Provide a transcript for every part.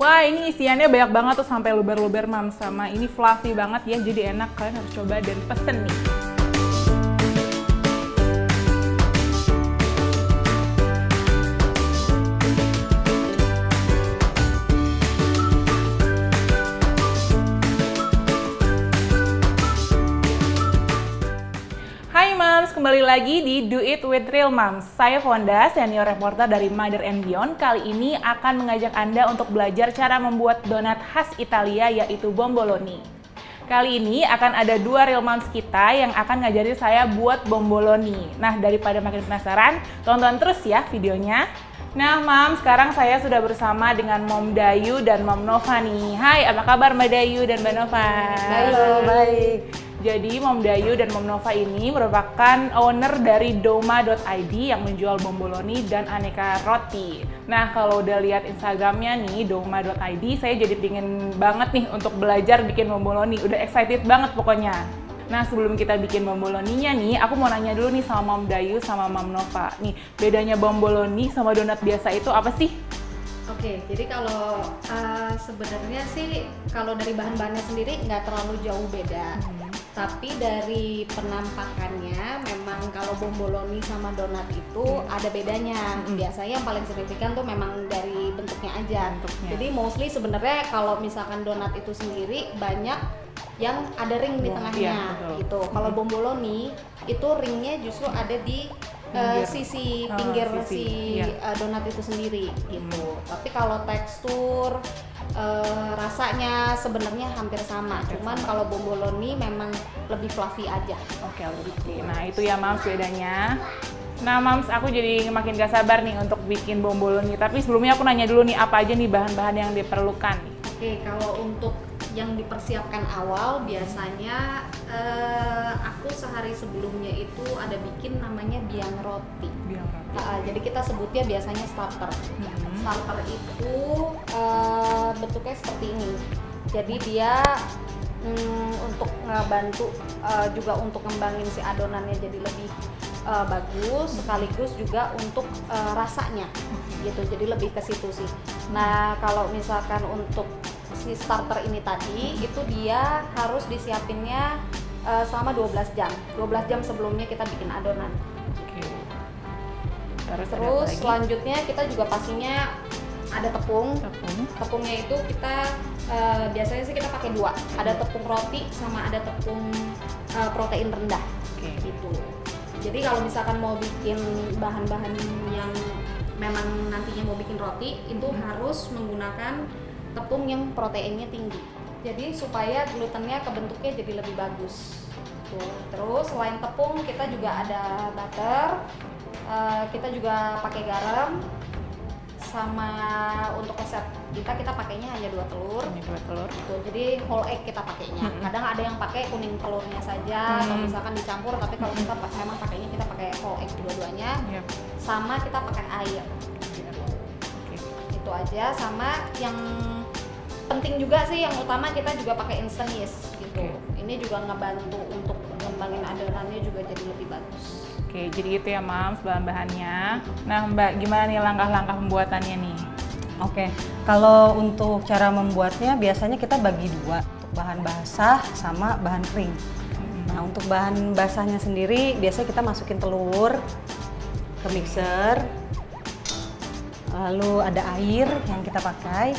Wah, ini isiannya banyak banget tuh sampai luber-luber mam, sama ini fluffy banget ya, jadi enak. Kalian harus coba dan pesen nih. Hai Moms, kembali lagi di Do It with Real Moms. Saya Fonda, senior reporter dari Mother and Beyond. Kali ini akan mengajak Anda untuk belajar cara membuat donat khas Italia, yaitu bomboloni. Kali ini akan ada dua Real Moms kita yang akan ngajarin saya buat bomboloni. Nah, daripada makin penasaran, tonton terus ya videonya. Nah Moms, sekarang saya sudah bersama dengan Mom Dayu dan Mom Nova nih. Hai, apa kabar Mbak Dayu dan Mbak Nova? Halo, baik. Jadi Mom Dayu dan Mom Nova ini merupakan owner dari Doma.id yang menjual bomboloni dan aneka roti. Nah, kalau udah lihat Instagramnya nih, Doma.id, saya jadi pingin banget nih untuk belajar bikin bomboloni. Udah excited banget pokoknya. Nah, sebelum kita bikin bomboloninya nih, aku mau nanya dulu nih sama Mom Dayu sama Mom Nova. Nih, bedanya bomboloni sama donat biasa itu apa sih? Oke, jadi kalau sebenarnya sih kalau dari bahan-bahannya sendiri nggak terlalu jauh beda. Tapi dari penampakannya memang kalau bomboloni sama donat itu ada bedanya. Biasanya yang paling signifikan tuh memang dari bentuknya aja. Jadi mostly sebenarnya kalau misalkan donat itu sendiri banyak yang ada ring di tengahnya gitu. Kalau bomboloni itu ringnya justru ada di sisi pinggir donat itu sendiri gitu. Tapi kalau tekstur rasanya sebenarnya hampir sama, cuman kalau bomboloni memang lebih fluffy aja. Oke, lebih. Nah, itu ya Mams bedanya. Nah Mams, aku jadi makin gak sabar nih untuk bikin bomboloni. Tapi sebelumnya aku nanya dulu nih, apa aja nih bahan-bahan yang diperlukan? Oke, kalau untuk yang dipersiapkan awal biasanya aku sehari sebelumnya itu ada bikin namanya biang roti. Jadi kita sebutnya biasanya starter. Starter itu bentuknya seperti ini. Jadi dia untuk ngebantu juga untuk ngembangin si adonannya jadi lebih bagus, sekaligus juga untuk rasanya gitu. Jadi lebih ke situ sih. Nah, kalau misalkan untuk si starter ini tadi itu dia harus disiapinnya selama 12 jam. 12 jam sebelumnya kita bikin adonan. Terus selanjutnya kita juga pastinya ada tepung. Tepungnya itu kita biasanya sih kita pakai dua. Ada tepung roti sama ada tepung protein rendah. Gitu. Jadi kalau misalkan mau bikin bahan-bahan yang memang nantinya mau bikin roti itu harus menggunakan tepung yang proteinnya tinggi. Jadi supaya glutennya kebentuknya jadi lebih bagus. Tuh. Terus selain tepung kita juga ada butter. Kita juga pakai garam, sama untuk resep kita pakainya hanya 2 telur. Tuh, jadi whole egg kita pakainya. Kadang ada yang pakai kuning telurnya saja atau misalkan dicampur, tapi kalau kita memang pakainya kita pakai whole egg dua-duanya. Sama kita pakai air. Itu aja. Sama yang penting juga sih yang utama kita juga pakai instant yeast gitu. Ini juga ngebantu untuk ngembangin adonannya juga jadi lebih bagus. Oke, jadi gitu ya Mams bahan-bahannya. Nah Mbak, gimana nih langkah-langkah pembuatannya nih? Oke, kalau untuk cara membuatnya biasanya kita bagi dua, untuk bahan basah sama bahan kering. Nah, untuk bahan basahnya sendiri biasanya kita masukin telur ke mixer, lalu ada air yang kita pakai,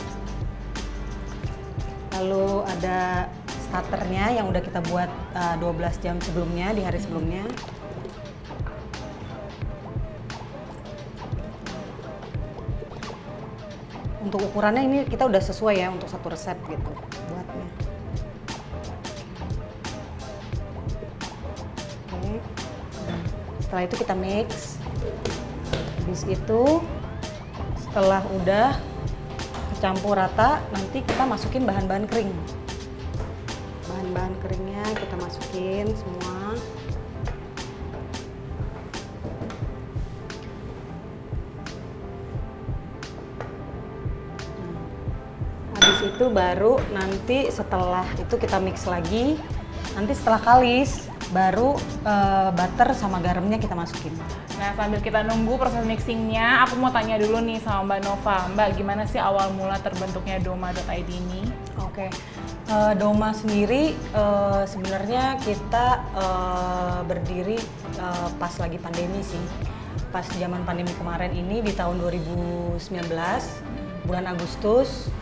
lalu ada starternya yang udah kita buat 12 jam sebelumnya, di hari sebelumnya. Untuk ukurannya ini kita udah sesuai ya untuk satu resep gitu buatnya. Oke. Setelah itu kita mix. Habis itu setelah udah kecampur rata, nanti kita masukin bahan-bahan kering. Bahan-bahan keringnya kita masukin semua. Itu baru nanti setelah itu kita mix lagi, nanti setelah kalis baru butter sama garamnya kita masukin. Nah, sambil kita nunggu proses mixingnya, aku mau tanya dulu nih sama Mbak Nova. Mbak, gimana sih awal mula terbentuknya Doma.id ini? Oke, Doma sendiri sebenarnya kita berdiri pas lagi pandemi sih. Pas zaman pandemi kemarin ini di tahun 2019, bulan Agustus,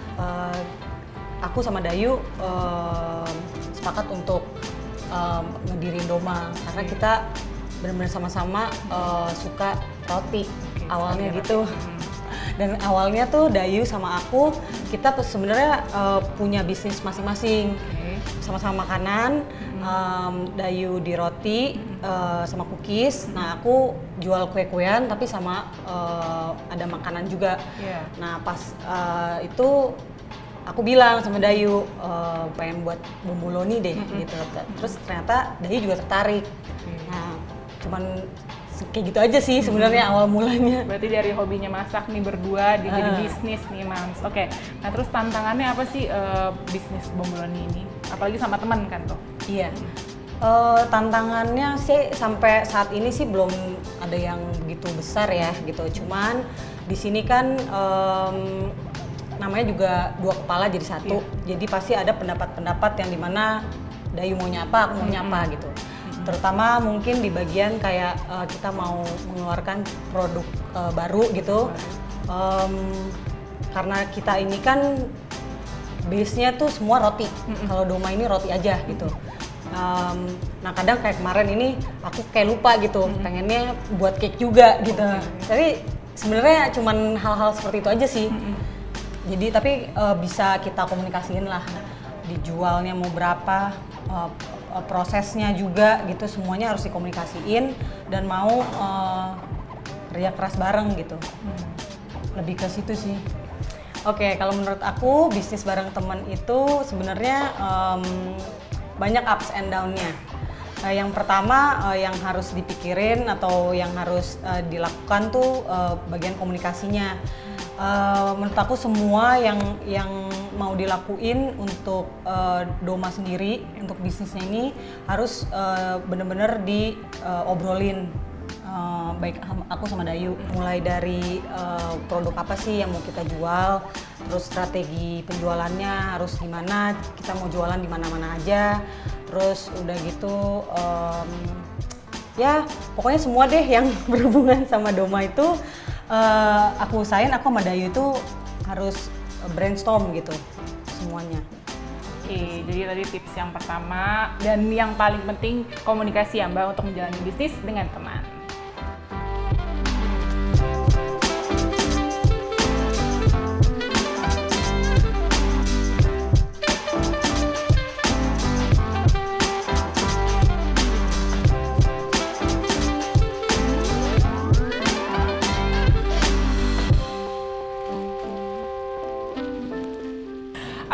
aku sama Dayu sepakat untuk ngedirin Doma karena kita benar-benar sama-sama suka roti awalnya gitu. Dan awalnya tuh Dayu sama aku kita sebenarnya punya bisnis masing-masing, sama-sama makanan. Dayu di roti sama cookies. Nah, aku jual kue-kuean tapi sama ada makanan juga. Nah, pas itu aku bilang sama Dayu pengen buat bomboloni deh gitu. Terus ternyata Dayu juga tertarik. Nah, cuman kayak gitu aja sih sebenarnya awal mulanya. Berarti dari hobinya masak nih berdua jadi bisnis nih Mams. Oke. Nah, terus tantangannya apa sih bisnis bomboloni ini? Apalagi sama teman kan tuh. Iya. Tantangannya sih sampai saat ini sih belum ada yang begitu besar ya gitu. Cuman di sini kan namanya juga dua kepala jadi satu. Jadi pasti ada pendapat-pendapat yang dimana Dayu maunya apa, aku maunya apa gitu. Terutama mungkin di bagian kayak kita mau mengeluarkan produk baru gitu. Karena kita ini kan base-nya tuh semua roti. Kalau Doma ini roti aja gitu. Nah, kadang kayak kemarin ini aku kayak lupa gitu, pengennya buat cake juga gitu. Jadi sebenarnya cuman hal-hal seperti itu aja sih. Jadi tapi bisa kita komunikasiin lah, dijualnya mau berapa, prosesnya juga gitu, semuanya harus dikomunikasiin dan mau kerja keras bareng gitu. Lebih ke situ sih. Oke, kalau menurut aku bisnis bareng teman itu sebenarnya banyak ups and down-nya. Yang pertama yang harus dipikirin atau yang harus dilakukan tuh bagian komunikasinya. Menurut aku semua yang mau dilakuin untuk Doma sendiri, untuk bisnisnya ini harus bener-bener diobrolin baik aku sama Dayu, mulai dari produk apa sih yang mau kita jual, terus strategi penjualannya harus gimana, kita mau jualan di mana-mana aja, terus udah gitu ya pokoknya semua deh yang berhubungan sama Doma itu aku usahain, aku sama Dayu itu harus brainstorm gitu semuanya. Oke, jadi tadi tips yang pertama dan yang paling penting komunikasi ya Mbak untuk menjalani bisnis dengan teman.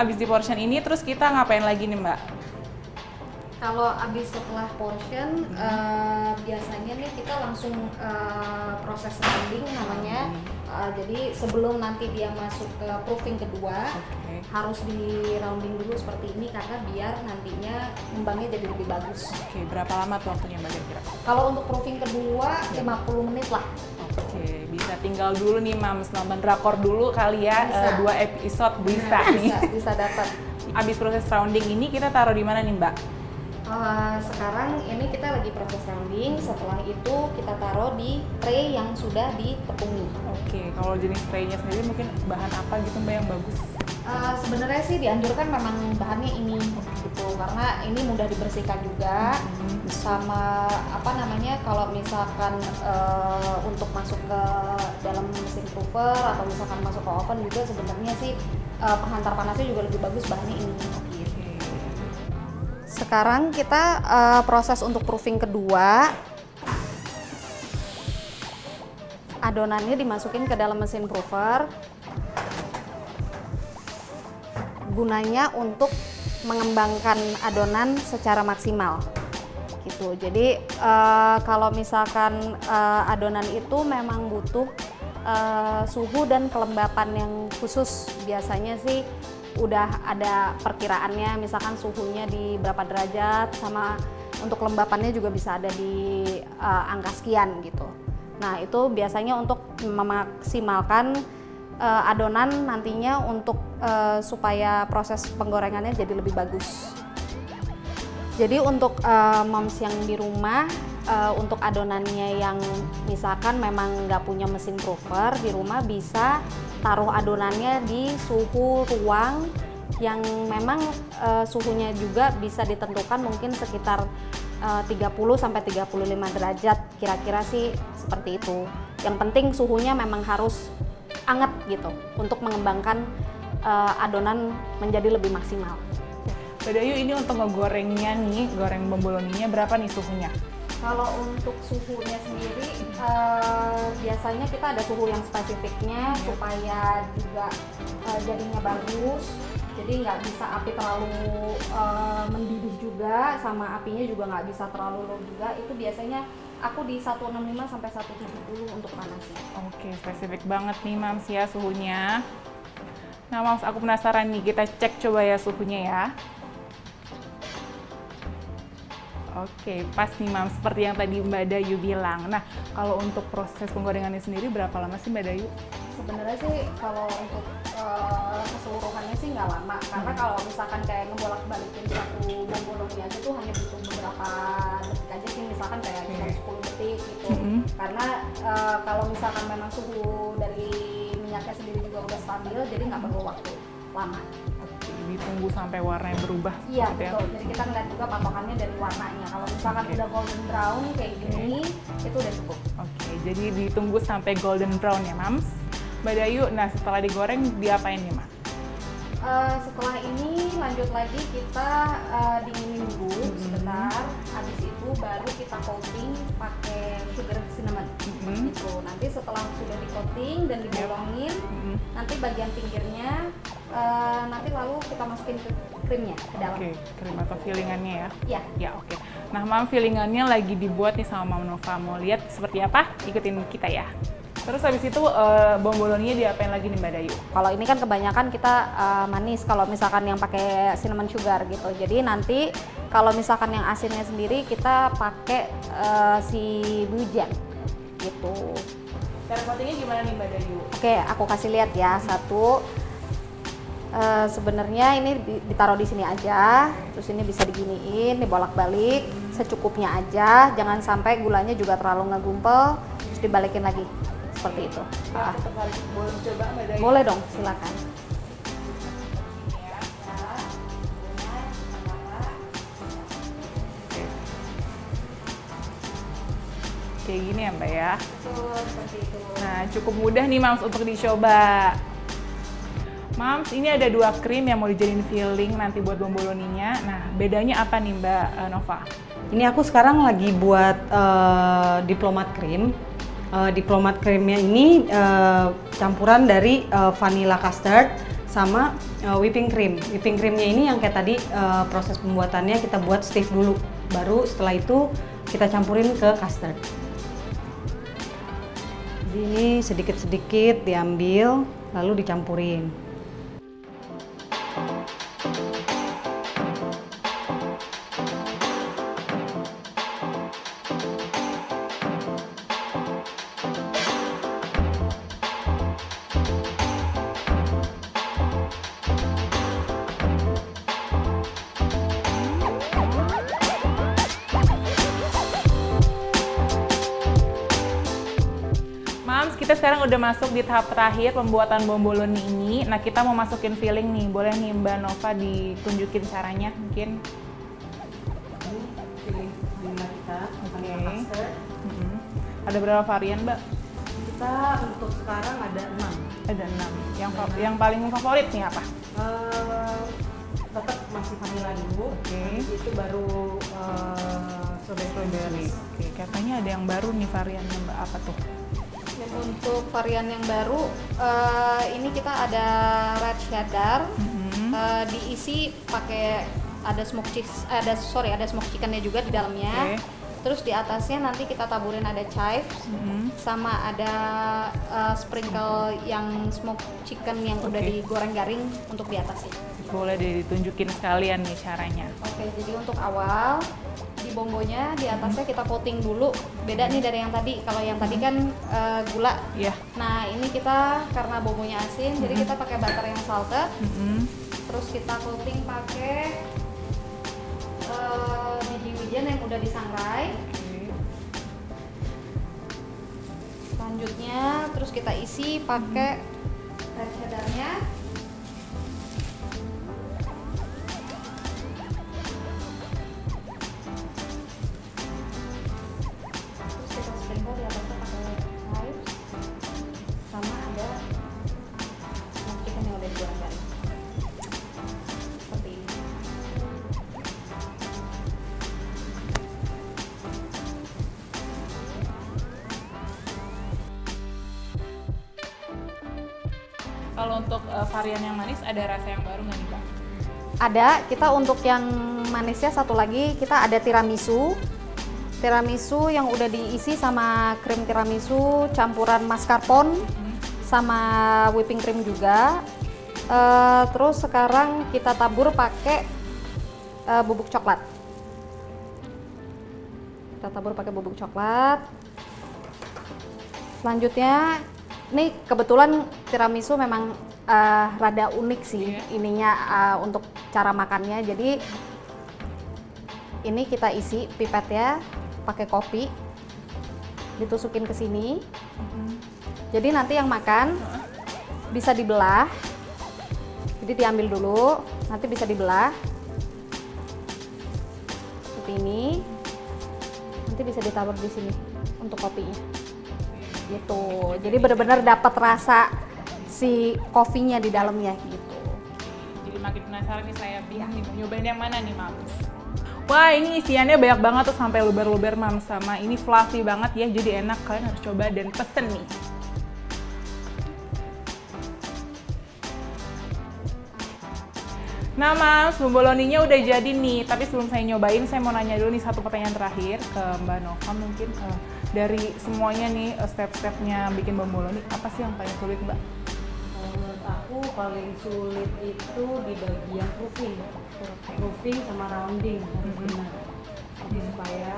Abis di portion ini terus kita ngapain lagi nih Mbak? Kalau abis setelah portion, biasanya nih kita langsung proses rounding namanya. Jadi sebelum nanti dia masuk ke proofing kedua, harus di rounding dulu seperti ini karena biar nantinya kembangnya jadi lebih bagus. Oke, berapa lama tuh waktunya Mbak kira-kira? Kalau untuk proofing kedua 50 menit lah. Oke, bisa tinggal dulu nih Mams, nonton drakor dulu kali ya, 2 episode bisa nih. Bisa dapat. Abis proses rounding ini kita taruh di mana nih Mbak? Sekarang ini kita lagi proses rounding, setelah itu kita taruh di tray yang sudah ditepungi. Oke, kalau jenis traynya sendiri mungkin bahan apa gitu Mbak yang bagus? Sebenarnya sih dianjurkan memang bahannya ini gitu, karena ini mudah dibersihkan juga, sama apa namanya kalau misalkan untuk masuk ke dalam mesin proofer atau misalkan masuk ke oven juga sebenarnya sih penghantar panasnya juga lebih bagus bahannya ini. Sekarang kita proses untuk proofing kedua. Adonannya dimasukin ke dalam mesin proofer. Gunanya untuk mengembangkan adonan secara maksimal. Gitu. Jadi kalau misalkan adonan itu memang butuh suhu dan kelembapan yang khusus, biasanya sih udah ada perkiraannya, misalkan suhunya di berapa derajat sama untuk kelembapannya juga bisa ada di angka sekian gitu. Nah itu biasanya untuk memaksimalkan adonan nantinya untuk supaya proses penggorengannya jadi lebih bagus. Jadi untuk moms yang di rumah, untuk adonannya yang misalkan memang nggak punya mesin prover, di rumah bisa taruh adonannya di suhu ruang yang memang suhunya juga bisa ditentukan mungkin sekitar 30-35 derajat, kira-kira sih seperti itu. Yang penting suhunya memang harus anget gitu untuk mengembangkan adonan menjadi lebih maksimal. Mbak Dayu, ini untuk ngegorengnya nih, goreng bomboloninya berapa nih suhunya? Kalau untuk suhunya sendiri biasanya kita ada suhu yang spesifiknya supaya juga jadinya bagus. Jadi nggak bisa api terlalu mendidih juga, sama apinya juga nggak bisa terlalu low juga. Itu biasanya aku di 165 sampai 170 untuk panasnya. Oke, spesifik banget nih Mams ya suhunya. Nah Mams, aku penasaran nih, kita cek coba ya suhunya ya. Oke, pas nih Mams, seperti yang tadi Mbak Dayu bilang. Nah, kalau untuk proses penggorengannya sendiri berapa lama sih Mbak Dayu? Sebenarnya sih kalau untuk keseluruhannya sih nggak lama, karena kalau misalkan kayak ngebolak-balikin satu bomboloni aja tuh hanya butuh beberapa detik aja sih, misalkan kayak cuma 10 detik gitu. Karena kalau misalkan memang suhu dari minyaknya sendiri juga udah stabil, jadi nggak perlu waktu lama. Oke, ditunggu sampai warnanya berubah. Iya gitu ya? betul, jadi kita ngeliat juga patokannya dari warnanya. Kalau misalkan udah golden brown kayak gini, itu udah cukup. Oke, jadi ditunggu sampai golden brown ya Mams. Mbak Dayu, nah setelah digoreng diapain nih Mas? Setelah ini lanjut lagi kita dinginin dulu sebentar. Habis itu baru kita coating pakai sugar cinnamon. Gitu. Nanti setelah sudah di coating dan dibolongin, nanti bagian pinggirnya nanti lalu kita masukin ke krimnya ke dalam. Oke, krim atau fillingannya ya? Iya. Ya, oke. Nah, Mam, fillingannya lagi dibuat nih sama Mam Nova. Mau lihat seperti apa? Ikutin kita ya. Terus habis itu bomboloninya diapain lagi nih Mbak Dayu? Kalau ini kan kebanyakan kita manis, kalau misalkan yang pakai cinnamon sugar gitu. Jadi nanti kalau misalkan yang asinnya sendiri kita pakai si wijen gitu. Cara coatingnya gimana nih Mbak Dayu? Oke, aku kasih lihat ya satu. Sebenarnya ini ditaruh di sini aja, terus ini bisa diginiin, dibolak-balik secukupnya aja, jangan sampai gulanya juga terlalu ngegumpel, terus dibalikin lagi. Seperti itu. Boleh coba Mbak Dayu? Boleh dong, silakan. Kayak gini ya Mbak ya? Betul, seperti itu. Nah, cukup mudah nih Mams untuk dicoba. Mams, ini ada 2 krim yang mau dijadiin filling nanti buat bomboloninya. Nah, bedanya apa nih Mbak Nova? Ini aku sekarang lagi buat diplomat cream. Diplomat creamnya ini campuran dari vanilla custard sama whipping cream. Whipping creamnya ini yang kayak tadi proses pembuatannya kita buat stiff dulu. Baru setelah itu kita campurin ke custard. Jadi ini sedikit-sedikit diambil lalu dicampurin. Mams, kita sekarang udah masuk di tahap terakhir pembuatan bomboloni ini. Nah, kita mau masukin filling nih. Boleh nih Mbak Nova ditunjukin caranya mungkin? Ini filling kita vanilla custard. Ada berapa varian Mbak? Kita untuk sekarang ada 6. Ada 6. Yang paling favorit nih apa? Tetap masih vanilla dulu. Habis itu baru strawberry. Oke, katanya ada yang baru nih variannya Mbak, apa tuh? Dan untuk varian yang baru, ini kita ada red cheddar, diisi pakai ada smoke chickennya juga di dalamnya. Terus di atasnya nanti kita taburin ada chives, sama ada sprinkle yang smoke chicken yang udah digoreng garing untuk di atasnya. Boleh ditunjukin sekalian nih caranya. Oke, jadi untuk awal di bombonya, di atasnya kita coating dulu. Beda nih dari yang tadi. Kalau yang tadi kan gula. Iya. Nah ini kita karena bombonya asin, jadi kita pakai butter yang salted. Terus kita coating pakai biji wijen yang udah disangrai. Selanjutnya terus kita isi pakai red cheddarnya. Terus kita sprinkle di atasnya pakai chives, sama ada smoked chicken yang udah digoreng. Seperti ini. Kalau untuk varian yang manis ada rasa yang baru nggak nih Mbak? Ada, kita untuk yang manisnya satu lagi kita ada tiramisu. Tiramisu yang udah diisi sama krim tiramisu campuran mascarpone sama whipping cream juga. Terus sekarang kita tabur pakai bubuk coklat. Kita tabur pakai bubuk coklat. Selanjutnya, ini kebetulan tiramisu memang rada unik sih ininya untuk cara makannya. Jadi ini kita isi pipetnya pakai kopi, ditusukin ke sini. Jadi nanti yang makan bisa dibelah. Jadi diambil dulu, nanti bisa dibelah seperti ini. Nanti bisa ditabur di sini untuk kopinya. Gitu. Jadi benar-benar dapat rasa si kopinya di dalamnya gitu. Jadi makin penasaran nih saya, bingung nih mau nyobain yang mana nih Mams. Wah ini isiannya banyak banget tuh sampai luber-luber Mams, sama ini fluffy banget ya, jadi enak, kalian harus coba dan pesen nih. Nah Mams, bomboloninya udah jadi nih, tapi sebelum saya nyobain saya mau nanya dulu nih satu pertanyaan terakhir ke Mbak Nova mungkin. Dari semuanya nih step-stepnya bikin bomboloni, apa sih yang paling sulit Mbak? Menurut aku paling sulit itu di bagian proofing sama rounding harus benar. Jadi supaya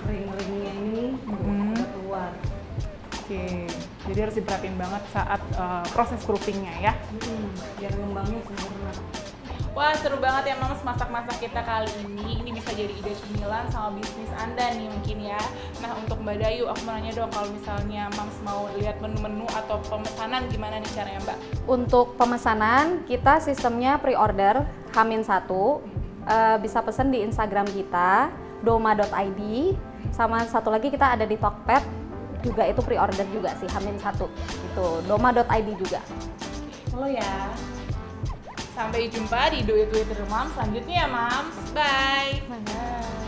ring-ringnya ini udah keluar. Oke, jadi harus diperhatiin banget saat proses proofingnya ya. Biar ngembangnya sempurna. Wah seru banget ya Mams masak-masak kita kali ini. Ini bisa jadi ide cemilan sama bisnis Anda nih mungkin ya. Nah untuk Mbak Dayu, aku mau nanya dong, kalau misalnya Mams mau lihat menu-menu atau pemesanan gimana nih caranya Mbak? Untuk pemesanan kita sistemnya pre-order H-1, bisa pesen di Instagram kita doma.id, sama satu lagi kita ada di Tokped juga, itu pre-order juga sih H-1 itu doma.id juga. Halo ya. Sampai jumpa di Do It With Real Moms selanjutnya ya Mams. Bye. Bye.